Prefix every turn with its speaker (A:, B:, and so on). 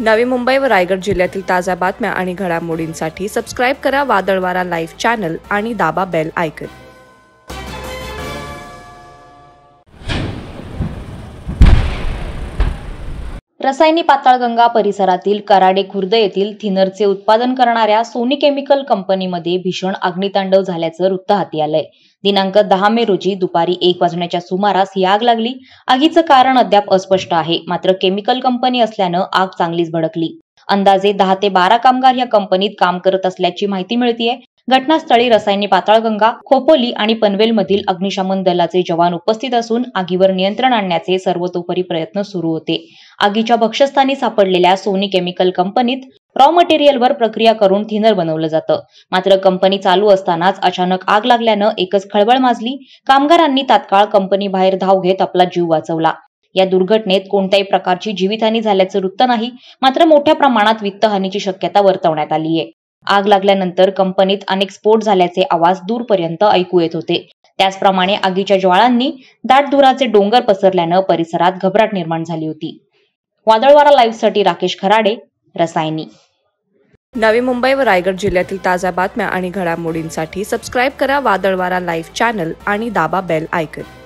A: नवी मुंबई व रायगड जिल्ह्यातील ताज्या बातम्या आणि घडामोडींसाठी सबस्क्राईब करा वादळवारा लाईव्ह चॅनल आणि दाबा बेल आयकॉन।
B: रसायनी पाताळगंगा परिसरातील कराडे खुर्द येथील थिनरचे उत्पादन करणाऱ्या सोनी केमिकल कंपनीमध्ये भीषण अग्नितांडव झाल्याचं वृत्त हाती आलंय। दिनांक 10 मे रोजी दुपारी 1 वाजण्याच्या सुमारास ही आग लागली। आगीचं कारण अद्याप अस्पष्ट आहे, मात्र केमिकल कंपनी असल्यानं आग चांगलीच भडकली। अंदाजे 10 ते 12 कामगार या कंपनीत काम करत असल्याची माहिती मिळतीये। घटनास्थळी रसायनी पाताळगंगा, खोपोली आणि पनवेलमधील अग्निशमन दलाचे जवान उपस्थित असून आगीवर नियंत्रण आणण्याचे सर्वतोपरी प्रयत्न सुरू होते। आगीच्या भक्ष्यस्थानी सापडलेल्या सोनी केमिकल कंपनीत रॉ मटेरियलवर प्रक्रिया करून थिनर बनवलं जातं। मात्र कंपनी चालू असतानाच अचानक आग लागल्यानं एकच खळबळ माजली। कामगारांनी तात्काळ कंपनी बाहेर धाव घेत आपला जीव वाचवला। या दुर्घटनेत कोणत्याही प्रकारची जीवितहानी झाल्याचं वृत्त नाही, मात्र मोठ्या प्रमाणात वित्तहानीची शक्यता वर्तवण्यात आली आहे। आग लागल्यानंतर कंपनीत अनेक स्फोट झाल्याचे आवाज दूरपर्यंत ऐकू येत होते। त्याचप्रमाणे आगीच्या ज्वाळांनी दाट धुराचे डोंगर पसरल्यानं परिसरात घबराट निर्माण झाली होती। वादळवारा लाईव्हसाठी राकेश खराडे, रसायनी।
A: नवी मुंबई व रायगड जिल्ह्यातील ताज्या बातम्या आणि घडामोडींसाठी सबस्क्राईब करा वादळवारा लाईव्ह चॅनल आणि दाबा बेल आयकॉन।